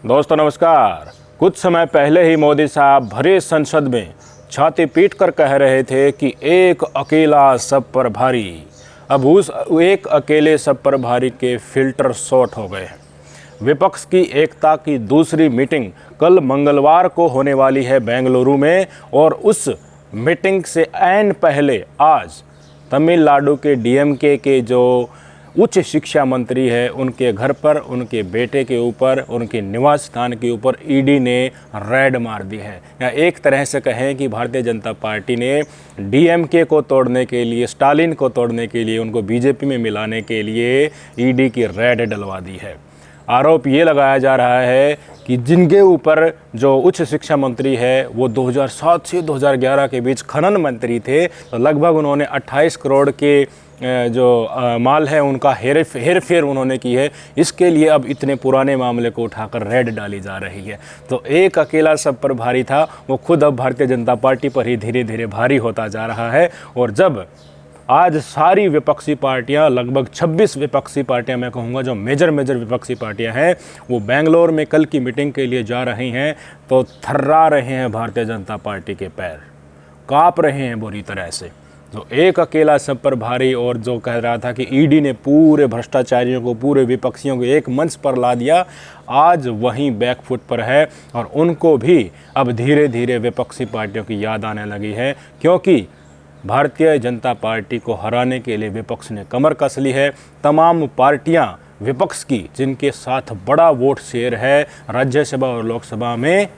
दोस्तों नमस्कार। कुछ समय पहले ही मोदी साहब भरे संसद में छाती पीट कर कह रहे थे कि एक अकेला सब पर भारी। अब उस एक अकेले सब पर भारी के फिल्टर शॉर्ट हो गए हैं। विपक्ष की एकता की दूसरी मीटिंग कल मंगलवार को होने वाली है बेंगलुरु में, और उस मीटिंग से ऐन पहले आज तमिलनाडु के डीएमके के जो उच्च शिक्षा मंत्री है उनके घर पर, उनके बेटे के ऊपर, उनके निवास स्थान के ऊपर ईडी ने रेड मार दी है। या एक तरह से कहें कि भारतीय जनता पार्टी ने डीएमके को तोड़ने के लिए, स्टालिन को तोड़ने के लिए, उनको बीजेपी में मिलाने के लिए ईडी की रेड डलवा दी है। आरोप ये लगाया जा रहा है कि जिनके ऊपर जो उच्च शिक्षा मंत्री है वो 2007 से 2011 के बीच खनन मंत्री थे, तो लगभग उन्होंने 28 करोड़ के जो माल है उनका हेर फेर उन्होंने की है। इसके लिए अब इतने पुराने मामले को उठाकर रेड डाली जा रही है। तो एक अकेला सब पर भारी था, वो खुद अब भारतीय जनता पार्टी पर ही धीरे धीरे भारी होता जा रहा है। और जब आज सारी विपक्षी पार्टियां, लगभग 26 विपक्षी पार्टियां मैं कहूँगा जो मेजर विपक्षी पार्टियां हैं, वो बेंगलोर में कल की मीटिंग के लिए जा रही हैं, तो थर्रा रहे हैं भारतीय जनता पार्टी के पैर, काँप रहे हैं बुरी तरह से। तो एक अकेला सब पर भारी, और जो कह रहा था कि ईडी ने पूरे भ्रष्टाचारियों को, पूरे विपक्षियों को एक मंच पर ला दिया, आज वहीं बैकफुट पर है। और उनको भी अब धीरे धीरे विपक्षी पार्टियों की याद आने लगी है, क्योंकि भारतीय जनता पार्टी को हराने के लिए विपक्ष ने कमर कस ली है। तमाम पार्टियां विपक्ष की जिनके साथ बड़ा वोट शेयर है राज्यसभा और लोकसभा में,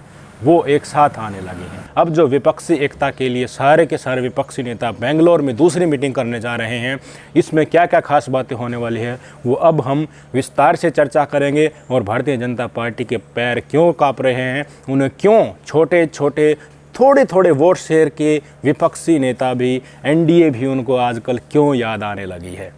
वो एक साथ आने लगे हैं। अब जो विपक्षी एकता के लिए सारे के सारे विपक्षी नेता बेंगलोर में दूसरी मीटिंग करने जा रहे हैं, इसमें क्या क्या खास बातें होने वाली है वो अब हम विस्तार से चर्चा करेंगे। और भारतीय जनता पार्टी के पैर क्यों काँप रहे हैं, उन्हें क्यों छोटे छोटे थोड़े थोड़े वोट शेयर के विपक्षी नेता भी, एनडीए भी उनको आजकल क्यों याद आने लगी है।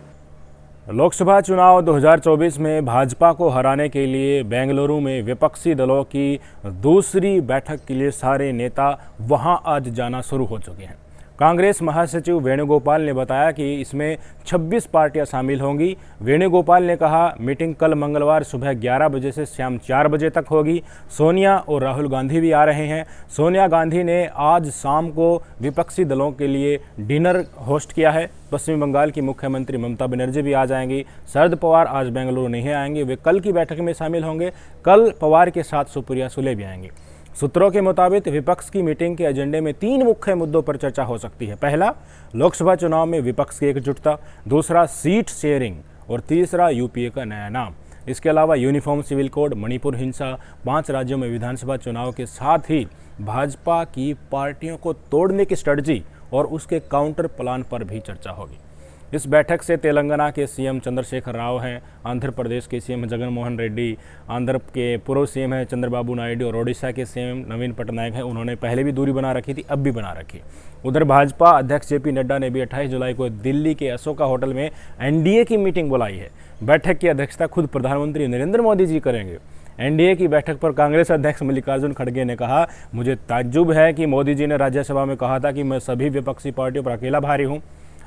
लोकसभा चुनाव 2024 में भाजपा को हराने के लिए बेंगलुरु में विपक्षी दलों की दूसरी बैठक के लिए सारे नेता वहां आज जाना शुरू हो चुके हैं। कांग्रेस महासचिव वेणुगोपाल ने बताया कि इसमें 26 पार्टियां शामिल होंगी। वेणुगोपाल ने कहा मीटिंग कल मंगलवार सुबह 11 बजे से शाम 4 बजे तक होगी। सोनिया और राहुल गांधी भी आ रहे हैं। सोनिया गांधी ने आज शाम को विपक्षी दलों के लिए डिनर होस्ट किया है। पश्चिम बंगाल की मुख्यमंत्री ममता बनर्जी भी आ जाएंगी। शरद पवार आज बेंगलुरु नहीं आएंगे, वे कल की बैठक में शामिल होंगे। कल पवार के साथ सुप्रिया सुले भी आएंगी। सूत्रों के मुताबिक विपक्ष की मीटिंग के एजेंडे में 3 मुख्य मुद्दों पर चर्चा हो सकती है। पहला, लोकसभा चुनाव में विपक्ष की एकजुटता। दूसरा, सीट शेयरिंग। और तीसरा, यूपीए का नया नाम। इसके अलावा यूनिफॉर्म सिविल कोड, मणिपुर हिंसा, 5 राज्यों में विधानसभा चुनाव के साथ ही भाजपा की पार्टियों को तोड़ने की स्ट्रेटजी और उसके काउंटर प्लान पर भी चर्चा होगी। इस बैठक से तेलंगाना के सीएम चंद्रशेखर राव हैं, आंध्र प्रदेश के सीएम जगन मोहन रेड्डी, आंध्र के पूर्व सीएम हैं चंद्रबाबू नायडू, और ओडिशा के सीएम नवीन पटनायक हैं। उन्होंने पहले भी दूरी बना रखी थी, अब भी बना रखी। उधर भाजपा अध्यक्ष जेपी नड्डा ने भी 28 जुलाई को दिल्ली के अशोका होटल में एनडीए की मीटिंग बुलाई है। बैठक की अध्यक्षता खुद प्रधानमंत्री नरेंद्र मोदी जी करेंगे। एनडीए की बैठक पर कांग्रेस अध्यक्ष मल्लिकार्जुन खड़गे ने कहा, मुझे ताज्जुब है कि मोदी जी ने राज्यसभा में कहा था कि मैं सभी विपक्षी पार्टियों पर अकेला भारी हूँ।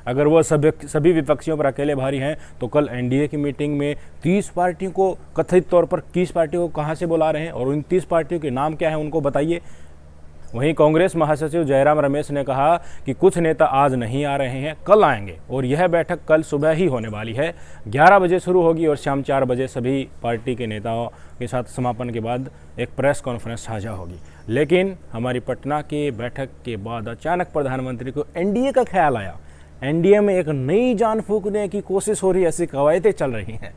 अगर वो सभी विपक्षियों पर अकेले भारी हैं तो कल एनडीए की मीटिंग में 30 पार्टियों को, कथित तौर पर 30 पार्टियों को कहां से बुला रहे हैं और उन 30 पार्टियों के नाम क्या हैं उनको बताइए। वहीं कांग्रेस महासचिव जयराम रमेश ने कहा कि कुछ नेता आज नहीं आ रहे हैं, कल आएंगे, और यह बैठक कल सुबह ही होने वाली है। 11 बजे शुरू होगी और शाम 4 बजे सभी पार्टी के नेताओं के साथ समापन के बाद एक प्रेस कॉन्फ्रेंस साझा होगी। लेकिन हमारी पटना की बैठक के बाद अचानक प्रधानमंत्री को एनडीए का ख्याल आया। एनडीए में एक नई जान फूंकने की कोशिश हो रही है, ऐसी कवायदें चल रही हैं।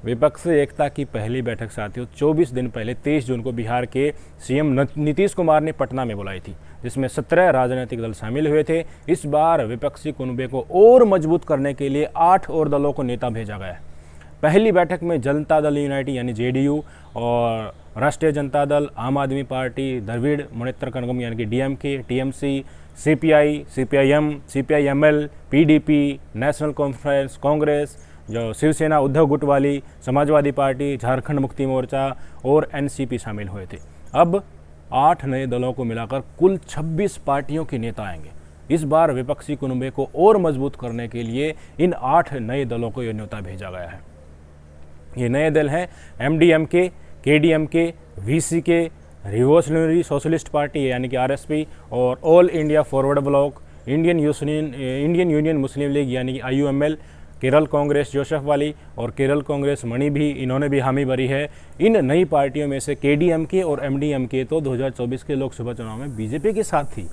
विपक्षी एकता की पहली बैठक साथियों 24 दिन पहले 23 जून को बिहार के सीएम नीतीश कुमार ने पटना में बुलाई थी, जिसमें 17 राजनीतिक दल शामिल हुए थे। इस बार विपक्षी कुनबे को और मजबूत करने के लिए 8 और दलों को नेता भेजा गया है। पहली बैठक में जनता दल यूनाइटेड यानी जेडीयू और राष्ट्रीय जनता दल, आम आदमी पार्टी, द्रविड़ मुनेत्र कड़गम यानी कि DMK, TMC, CPI, CPIM, CPIML, PDP, national conference, Congress, जो शिवसेना उद्धव गुट वाली, समाजवादी पार्टी, झारखंड मुक्ति मोर्चा और एनसीपी शामिल हुए थे। अब 8 नए दलों को मिलाकर कुल 26 पार्टियों के नेता आएंगे। इस बार विपक्षी कुनबे को और मजबूत करने के लिए इन 8 नए दलों को यह न्योता भेजा गया है। ये नए दल हैं MDMK KDMK, VCK, Revolutionary Socialist Party यानी कि RSP और All India Forward Bloc, Indian Union Muslim League यानी कि IUML, केरल कांग्रेस जोसेफ वाली और केरल कांग्रेस मणि भी, इन्होंने भी हामी भरी है। इन नई पार्टियों में से KDMK और MDMK तो 2024 के लोकसभा चुनाव में बीजेपी के साथ थी।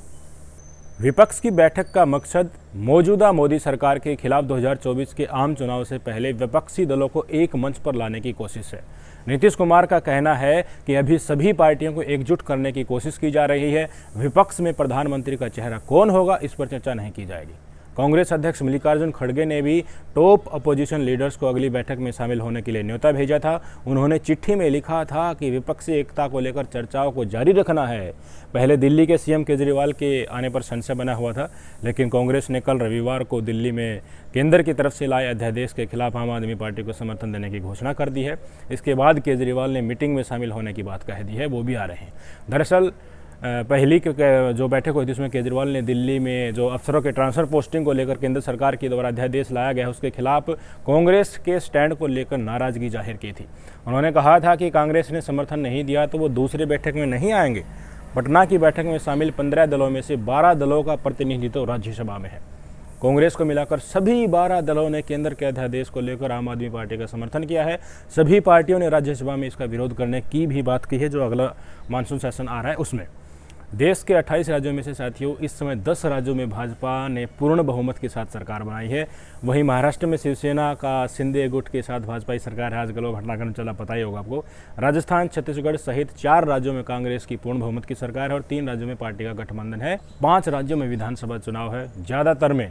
विपक्ष की बैठक का मकसद मौजूदा मोदी सरकार के खिलाफ 2024 के आम चुनाव से पहले विपक्षी दलों को एक मंच पर लाने की कोशिश है। नीतीश कुमार का कहना है कि अभी सभी पार्टियों को एकजुट करने की कोशिश की जा रही है। विपक्ष में प्रधानमंत्री का चेहरा कौन होगा, इस पर चर्चा नहीं की जाएगी। कांग्रेस अध्यक्ष मल्लिकार्जुन खड़गे ने भी टॉप अपोजिशन लीडर्स को अगली बैठक में शामिल होने के लिए न्योता भेजा था। उन्होंने चिट्ठी में लिखा था कि विपक्षी एकता को लेकर चर्चाओं को जारी रखना है। पहले दिल्ली के CM केजरीवाल के आने पर संशय बना हुआ था, लेकिन कांग्रेस ने कल रविवार को दिल्ली में केंद्र की तरफ से लाए अध्यादेश के खिलाफ आम आदमी पार्टी को समर्थन देने की घोषणा कर दी है। इसके बाद केजरीवाल ने मीटिंग में शामिल होने की बात कह दी है, वो भी आ रहे हैं। दरअसल पहली जो बैठक हुई थी उसमें केजरीवाल ने दिल्ली में जो अफसरों के ट्रांसफर पोस्टिंग को लेकर केंद्र सरकार के द्वारा अध्यादेश लाया गया उसके खिलाफ कांग्रेस के स्टैंड को लेकर नाराजगी जाहिर की थी। उन्होंने कहा था कि कांग्रेस ने समर्थन नहीं दिया तो वो दूसरी बैठक में नहीं आएंगे। पटना की बैठक में शामिल 15 दलों में से 12 दलों का प्रतिनिधित्व राज्यसभा में है। कांग्रेस को मिलाकर सभी 12 दलों ने केंद्र के अध्यादेश को लेकर आम आदमी पार्टी का समर्थन किया है। सभी पार्टियों ने राज्यसभा में इसका विरोध करने की भी बात की है, जो अगला मानसून सेशन आ रहा है उसमें। देश के 28 राज्यों में से साथियों इस समय 10 राज्यों में भाजपा ने पूर्ण बहुमत के साथ सरकार बनाई है। वहीं महाराष्ट्र में शिवसेना का शिंदे गुट के साथ भाजपा की सरकार है। आज गलो घटनाक्रम चला, पता ही होगा आपको। राजस्थान, छत्तीसगढ़ सहित 4 राज्यों में कांग्रेस की पूर्ण बहुमत की सरकार है और 3 राज्यों में पार्टी का गठबंधन है। 5 राज्यों में विधानसभा चुनाव है। ज़्यादातर में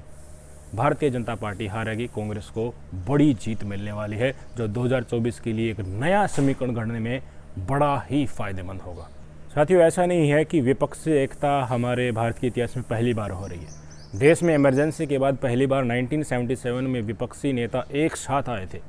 भारतीय जनता पार्टी हारेगी। कांग्रेस को बड़ी जीत मिलने वाली है, जो 2024 के लिए एक नया समीकरण गढ़ने में बड़ा ही फायदेमंद होगा। साथियों, ऐसा नहीं है कि विपक्षी एकता हमारे भारत के इतिहास में पहली बार हो रही है। देश में इमरजेंसी के बाद पहली बार 1977 में विपक्षी नेता एक साथ आए थे।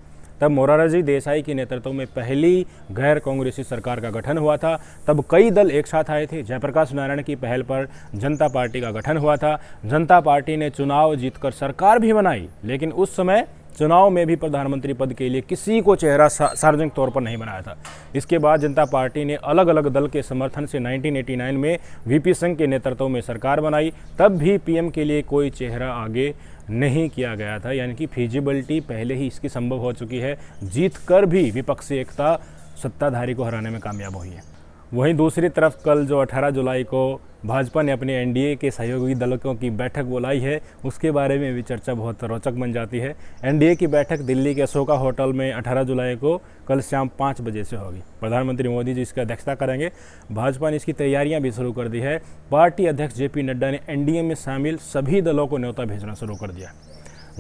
तब मोरारजी देसाई के नेतृत्व में पहली गैर कांग्रेसी सरकार का गठन हुआ था। तब कई दल एक साथ आए थे। जयप्रकाश नारायण की पहल पर जनता पार्टी का गठन हुआ था। जनता पार्टी ने चुनाव जीतकर सरकार भी बनाई, लेकिन उस समय चुनाव में भी प्रधानमंत्री पद के लिए किसी को चेहरा सार्वजनिक तौर पर नहीं बनाया था। इसके बाद जनता पार्टी ने अलग अलग दल के समर्थन से 1989 में VP सिंह के नेतृत्व में सरकार बनाई। तब भी PM के लिए कोई चेहरा आगे नहीं किया गया था, यानी कि फिजिबिलिटी पहले ही इसकी संभव हो चुकी है। जीत कर भी विपक्षी एकता सत्ताधारी को हराने में कामयाब हुई है। वहीं दूसरी तरफ कल जो 18 जुलाई को भाजपा ने अपने NDA के सहयोगी दलों की बैठक बुलाई है, उसके बारे में भी चर्चा बहुत रोचक बन जाती है। NDA की बैठक दिल्ली के अशोका होटल में 18 जुलाई को कल शाम 5 बजे से होगी। प्रधानमंत्री मोदी जी इसकी अध्यक्षता करेंगे। भाजपा ने इसकी तैयारियां भी शुरू कर दी है। पार्टी अध्यक्ष JP नड्डा ने NDA में शामिल सभी दलों को न्योता भेजना शुरू कर दिया।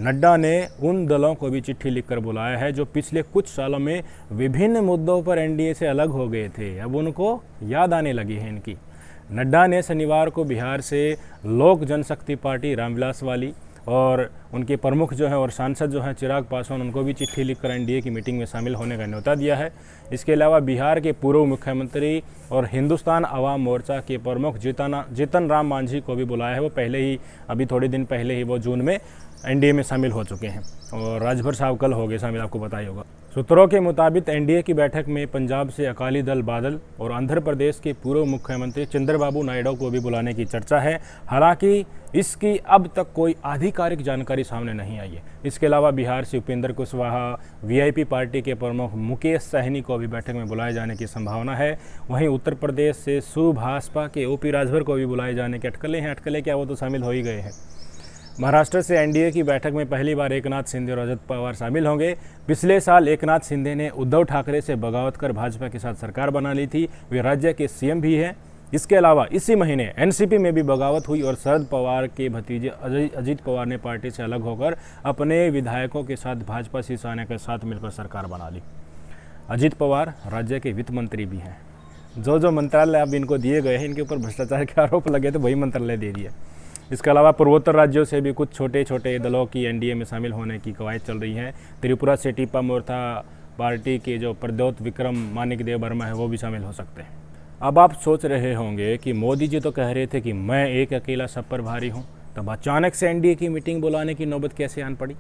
नड्डा ने उन दलों को भी चिट्ठी लिखकर बुलाया है जो पिछले कुछ सालों में विभिन्न मुद्दों पर NDA से अलग हो गए थे। अब उनको याद आने लगी है इनकी। नड्डा ने शनिवार को बिहार से लोक जनशक्ति पार्टी रामविलास वाली और उनके प्रमुख जो हैं और सांसद जो हैं चिराग पासवान, उनको भी चिट्ठी लिखकर NDA की मीटिंग में शामिल होने का न्योता दिया है। इसके अलावा बिहार के पूर्व मुख्यमंत्री और हिंदुस्तान अवाम मोर्चा के प्रमुख जीतन राम मांझी को भी बुलाया है। वो पहले ही अभी थोड़े दिन पहले ही वो जून में NDA में शामिल हो चुके हैं और राजभर साहब कल हो गए शामिल, आपको पता ही होगा। सूत्रों के मुताबिक NDA की बैठक में पंजाब से अकाली दल बादल और आंध्र प्रदेश के पूर्व मुख्यमंत्री चंद्रबाबू नायडू को भी बुलाने की चर्चा है। हालांकि इसकी अब तक कोई आधिकारिक जानकारी सामने नहीं आई है। इसके अलावा बिहार से उपेंद्र कुशवाहा, VIP पार्टी के प्रमुख मुकेश सहनी को भी बैठक में बुलाए जाने की संभावना है। वहीं उत्तर प्रदेश से सुभाषपा के OP राजभर को भी बुलाए जाने के अटकलें हैं। अटकलें क्या, वो तो शामिल हो ही गए हैं। महाराष्ट्र से NDA की बैठक में पहली बार एकनाथ शिंदे और अजित पवार शामिल होंगे। पिछले साल एकनाथ शिंदे ने उद्धव ठाकरे से बगावत कर भाजपा के साथ सरकार बना ली थी। वे राज्य के CM भी हैं। इसके अलावा इसी महीने NCP में भी बगावत हुई और शरद पवार के भतीजे अजित पवार ने पार्टी से अलग होकर अपने विधायकों के साथ भाजपा शिवसेना के साथ मिलकर सरकार बना ली। अजित पवार राज्य के वित्त मंत्री भी हैं। जो मंत्रालय अब इनको दिए गए हैं, इनके ऊपर भ्रष्टाचार के आरोप लगे तो वही मंत्रालय दे दिए। इसके अलावा पूर्वोत्तर राज्यों से भी कुछ छोटे छोटे दलों की NDA में शामिल होने की कवायद चल रही है। त्रिपुरा से टीपा मोर्था पार्टी के जो प्रद्योत विक्रम मानिक देव वर्मा है, वो भी शामिल हो सकते हैं। अब आप सोच रहे होंगे कि मोदी जी तो कह रहे थे कि मैं एक अकेला सब पर भारी हूँ, तब अचानक से NDA की मीटिंग बुलाने की नौबत कैसे आन पड़ी।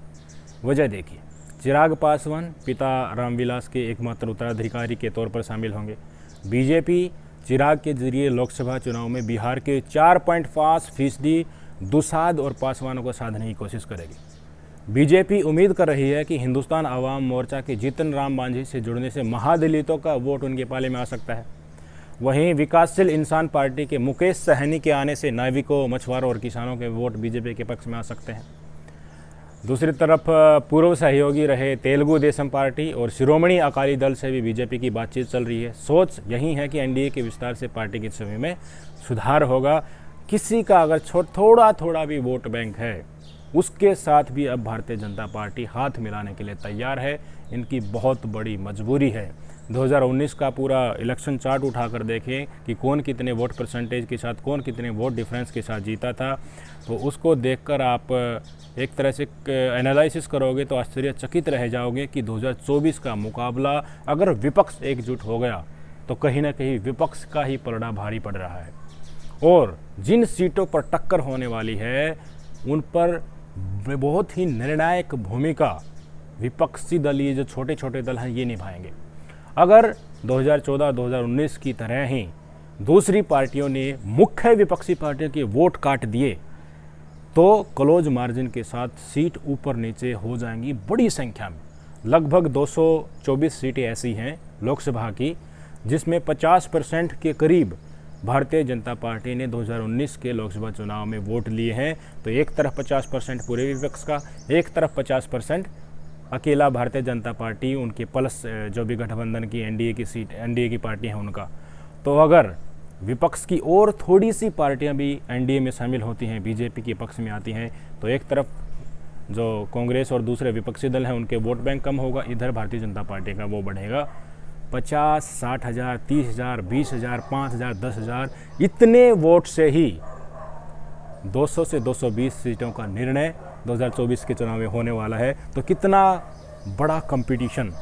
वजह देखिए, चिराग पासवान पिता रामविलास के एकमात्र उत्तराधिकारी के तौर पर शामिल होंगे। बीजेपी चिराग के जरिए लोकसभा चुनाव में बिहार के 4.5% दुसाध और पासवानों को साधने की कोशिश करेगी। बीजेपी उम्मीद कर रही है कि हिंदुस्तान आवाम मोर्चा के जीतन राम मांझी से जुड़ने से महादलितों का वोट उनके पाले में आ सकता है। वहीं विकासशील इंसान पार्टी के मुकेश सहनी के आने से नाविकों, मछुआरों और किसानों के वोट बीजेपी के पक्ष में आ सकते हैं। दूसरी तरफ पूर्व सहयोगी रहे तेलुगु देशम पार्टी और शिरोमणि अकाली दल से भी बीजेपी की बातचीत चल रही है। सोच यही है कि एनडीए के विस्तार से पार्टी की छवि में सुधार होगा। किसी का अगर थोड़ा भी वोट बैंक है, उसके साथ भी अब भारतीय जनता पार्टी हाथ मिलाने के लिए तैयार है। इनकी बहुत बड़ी मजबूरी है। 2019 का पूरा इलेक्शन चार्ट उठाकर देखें कि कौन कितने वोट परसेंटेज के साथ, कौन कितने वोट डिफरेंस के साथ जीता था, तो उसको देखकर आप एक तरह से एनालिसिस करोगे तो आश्चर्यचकित रह जाओगे कि 2024 का मुकाबला अगर विपक्ष एकजुट हो गया तो कहीं ना कहीं विपक्ष का ही पलड़ा भारी पड़ रहा है। और जिन सीटों पर टक्कर होने वाली है उन पर बहुत ही निर्णायक भूमिका विपक्षी दल, ये जो छोटे छोटे दल हैं, ये निभाएंगे। अगर 2014-2019 की तरह ही दूसरी पार्टियों ने मुख्य विपक्षी पार्टियों के वोट काट दिए तो क्लोज मार्जिन के साथ सीट ऊपर नीचे हो जाएंगी बड़ी संख्या में। लगभग 224 सीटें ऐसी हैं लोकसभा की जिसमें 50% के करीब भारतीय जनता पार्टी ने 2019 के लोकसभा चुनाव में वोट लिए हैं। तो एक तरफ 50% पूरे विपक्ष का, एक तरफ 50% अकेला भारतीय जनता पार्टी, उनके प्लस जो भी गठबंधन की एनडीए की सीट, एनडीए की पार्टी हैं उनका। तो अगर विपक्ष की और थोड़ी सी पार्टियां भी एनडीए में शामिल होती हैं, बीजेपी के पक्ष में आती हैं, तो एक तरफ जो कांग्रेस और दूसरे विपक्षी दल हैं उनके वोट बैंक कम होगा, इधर भारतीय जनता पार्टी का वो बढ़ेगा। 50-60 हज़ार, 30 हज़ार, 20 हज़ार, 5 हज़ार, 10 हज़ार, इतने वोट से ही 200 से 220 सीटों का निर्णय 2024 के चुनाव में होने वाला है। तो कितना बड़ा कंपटीशन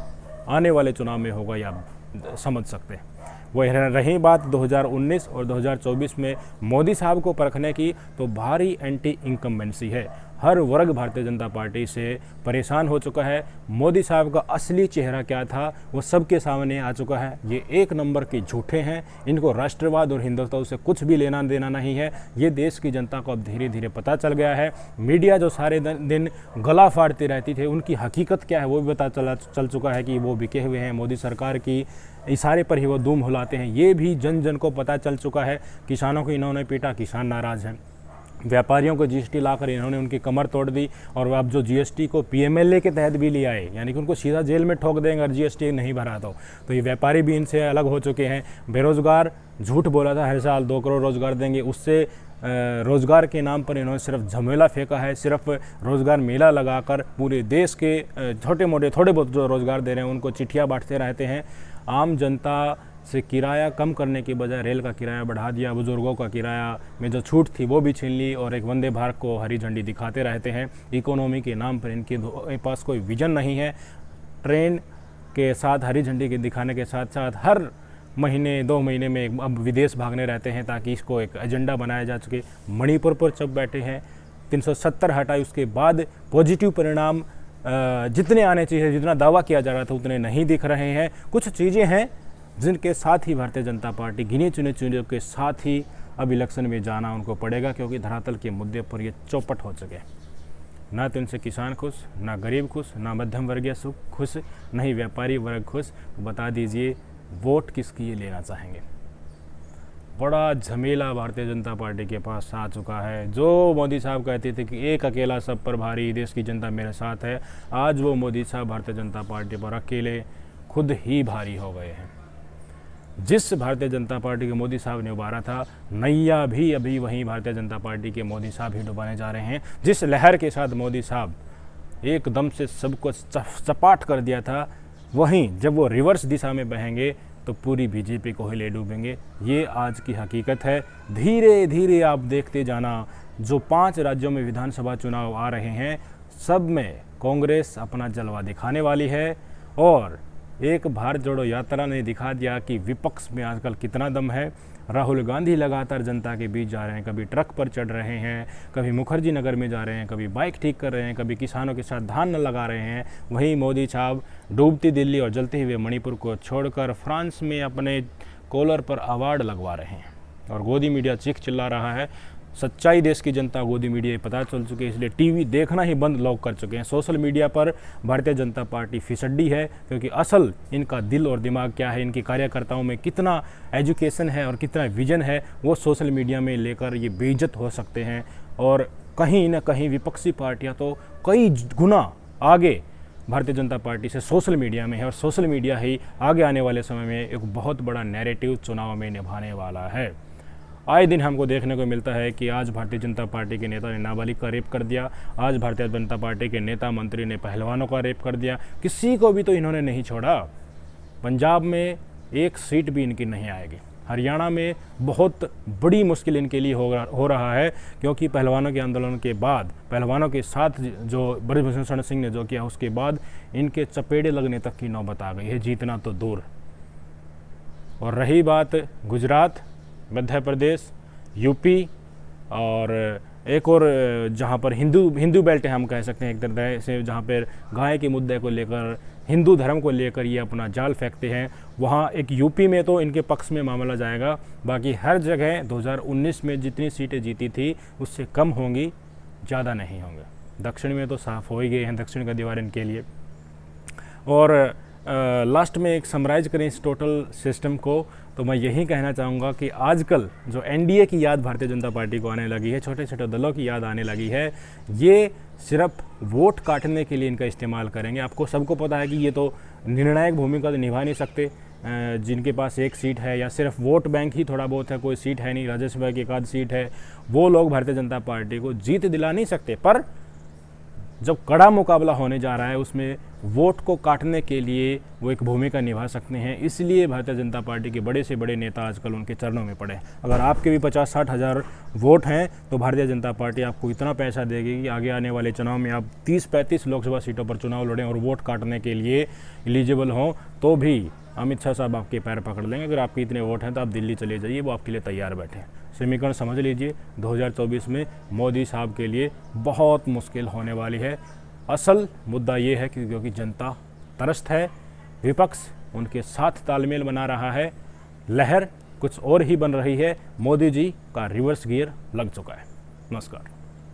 आने वाले चुनाव में होगा ये आप समझ सकते हैं। वह रही बात 2019 और 2024 में मोदी साहब को परखने की, तो भारी एंटी इनकम्बेंसी है। हर वर्ग भारतीय जनता पार्टी से परेशान हो चुका है। मोदी साहब का असली चेहरा क्या था वो सबके सामने आ चुका है। ये एक नंबर के झूठे हैं, इनको राष्ट्रवाद और हिंदुत्व से कुछ भी लेना देना नहीं है। ये देश की जनता को अब धीरे धीरे पता चल गया है। मीडिया जो सारे दिन गला फाड़ती रहती थी, उनकी हकीकत क्या है वो भी पता चल चुका है कि वो बिके हुए हैं। मोदी सरकार की इशारे पर ही वो दुम हुलाते हैं, ये भी जन जन को पता चल चुका है। किसानों को इन्होंने पीटा, किसान नाराज़ हैं। व्यापारियों को जीएसटी लाकर इन्होंने उनकी कमर तोड़ दी और अब जो जीएसटी को पीएमएलए के तहत भी ले आए, यानी कि उनको सीधा जेल में ठोक देंगे अगर जीएसटी नहीं भरा तो ये व्यापारी भी इनसे अलग हो चुके हैं। बेरोजगार झूठ बोला था हर साल 2 करोड़ रोजगार देंगे, उससे रोजगार के नाम पर इन्होंने सिर्फ झमेला फेंका है। सिर्फ रोजगार मेला लगाकर पूरे देश के छोटे मोटे थोड़े बहुत जो रोजगार दे रहे हैं उनको चिट्ठियाँ बांटते रहते हैं। आम जनता से किराया कम करने की बजाय रेल का किराया बढ़ा दिया, बुजुर्गों का किराया में जो छूट थी वो भी छीन ली और एक वंदे भारत को हरी झंडी दिखाते रहते हैं। इकोनॉमी के नाम पर इनके पास कोई विजन नहीं है। ट्रेन के साथ हरी झंडी के दिखाने के साथ साथ हर महीने 2 महीने में अब विदेश भागने रहते हैं ताकि इसको एक एजेंडा बनाया जा सके। मणिपुर पर चुप बैठे हैं, 370 हटाई, उसके बाद पॉजिटिव परिणाम जितने आने चाहिए, जितना दावा किया जा रहा था उतने नहीं दिख रहे हैं। कुछ चीज़ें हैं जिनके साथ ही भारतीय जनता पार्टी गिने चुने चुने के साथ ही अब इलेक्शन में जाना उनको पड़ेगा, क्योंकि धरातल के मुद्दे पर ये चौपट हो चुके हैं। ना तो इनसे किसान खुश, ना गरीब खुश, ना मध्यम वर्गीय खुश, न ही व्यापारी वर्ग खुश। बता दीजिए वोट किसकी ये लेना चाहेंगे। बड़ा झमेला भारतीय जनता पार्टी के पास आ चुका है। जो मोदी साहब कहते थे कि एक अकेला सब पर भारी, देश की जनता मेरे साथ है, आज वो मोदी साहब भारतीय जनता पार्टी पर अकेले खुद ही भारी हो गए हैं। जिस भारतीय जनता पार्टी के मोदी साहब ने उबारा था, नैया भी अभी वहीं भारतीय जनता पार्टी के मोदी साहब ही डुबाने जा रहे हैं। जिस लहर के साथ मोदी साहब एकदम से सबको चपाट कर दिया था, वहीं जब वो रिवर्स दिशा में बहेंगे तो पूरी बीजेपी को ही ले डूबेंगे। ये आज की हकीकत है। धीरे धीरे आप देखते जाना, जो 5 राज्यों में विधानसभा चुनाव आ रहे हैं सब में कांग्रेस अपना जलवा दिखाने वाली है और एक भारत जोड़ो यात्रा ने दिखा दिया कि विपक्ष में आजकल कितना दम है। राहुल गांधी लगातार जनता के बीच जा रहे हैं, कभी ट्रक पर चढ़ रहे हैं, कभी मुखर्जी नगर में जा रहे हैं, कभी बाइक ठीक कर रहे हैं, कभी किसानों के साथ धान न लगा रहे हैं। वहीं मोदी साहब डूबती दिल्ली और जलते हुए मणिपुर को छोड़कर फ्रांस में अपने कॉलर पर अवार्ड लगवा रहे हैं और गोदी मीडिया चीख चिल्ला रहा है। सच्चाई देश की जनता गोदी मीडिया पता चल चुकी है, इसलिए टीवी देखना ही बंद लोग कर चुके हैं। सोशल मीडिया पर भारतीय जनता पार्टी फिसड्डी है, क्योंकि असल इनका दिल और दिमाग क्या है, इनके कार्यकर्ताओं में कितना एजुकेशन है और कितना विजन है, वो सोशल मीडिया में लेकर ये बेइज्जत हो सकते हैं। और कहीं ना कहीं विपक्षी पार्टियाँ तो कई गुना आगे भारतीय जनता पार्टी से सोशल मीडिया में है, और सोशल मीडिया ही आगे आने वाले समय में एक बहुत बड़ा नैरेटिव चुनाव में निभाने वाला है। आए दिन हमको देखने को मिलता है कि आज भारतीय जनता पार्टी के नेता ने नाबालिग का रेप कर दिया, आज भारतीय जनता पार्टी के नेता मंत्री ने पहलवानों का रेप कर दिया, किसी को भी तो इन्होंने नहीं छोड़ा। पंजाब में एक सीट भी इनकी नहीं आएगी, हरियाणा में बहुत बड़ी मुश्किल इनके लिए हो रहा है, क्योंकि पहलवानों के आंदोलन के बाद, पहलवानों के साथ जो ब्रजभूषण सिंह ने जो किया उसके बाद इनके चपेड़े लगने तक की नौबत आ गई है, जीतना तो दूर। और रही बात गुजरात, मध्य प्रदेश, यूपी और एक और जहाँ पर हिंदू बेल्ट है, हम कह सकते हैं एक तरह से, जहाँ पर गाय के मुद्दे को लेकर, हिंदू धर्म को लेकर ये अपना जाल फेंकते हैं, वहाँ एक यूपी में तो इनके पक्ष में मामला जाएगा। बाकी हर जगह 2019 में जितनी सीटें जीती थी उससे कम होंगी, ज़्यादा नहीं होंगे। दक्षिण में तो साफ हो ही गए हैं, दक्षिण का दीवार इनके लिए। और लास्ट में एक समराइज करें इस टोटल सिस्टम को, तो मैं यही कहना चाहूँगा कि आजकल जो एनडीए की याद भारतीय जनता पार्टी को आने लगी है, छोटे छोटे दलों की याद आने लगी है, ये सिर्फ वोट काटने के लिए इनका इस्तेमाल करेंगे। आपको सबको पता है कि ये तो निर्णायक भूमिका तो निभा नहीं सकते, जिनके पास एक सीट है या सिर्फ वोट बैंक ही थोड़ा बहुत है, कोई सीट है नहीं, राज्यसभा की एक आध सीट है, वो लोग भारतीय जनता पार्टी को जीत दिला नहीं सकते। पर जब कड़ा मुकाबला होने जा रहा है उसमें वोट को काटने के लिए वो एक भूमिका निभा सकते हैं, इसलिए भारतीय जनता पार्टी के बड़े से बड़े नेता आजकल उनके चरणों में पड़े। अगर आपके भी 50-60 हज़ार वोट हैं तो भारतीय जनता पार्टी आपको इतना पैसा देगी कि आगे आने वाले चुनाव में आप 30-35 लोकसभा सीटों पर चुनाव लड़ें और वोट काटने के लिए एलिजिबल हों, तो भी अमित शाह साहब आपके पैर पकड़ लेंगे। अगर आपके इतने वोट हैं तो आप दिल्ली चले जाइए, वो आपके लिए तैयार बैठे हैं। समीकरण समझ लीजिए, 2024 में मोदी साहब के लिए बहुत मुश्किल होने वाली है। असल मुद्दा ये है कि क्योंकि जनता त्रस्त है, विपक्ष उनके साथ तालमेल बना रहा है, लहर कुछ और ही बन रही है, मोदी जी का रिवर्स गियर लग चुका है। नमस्कार।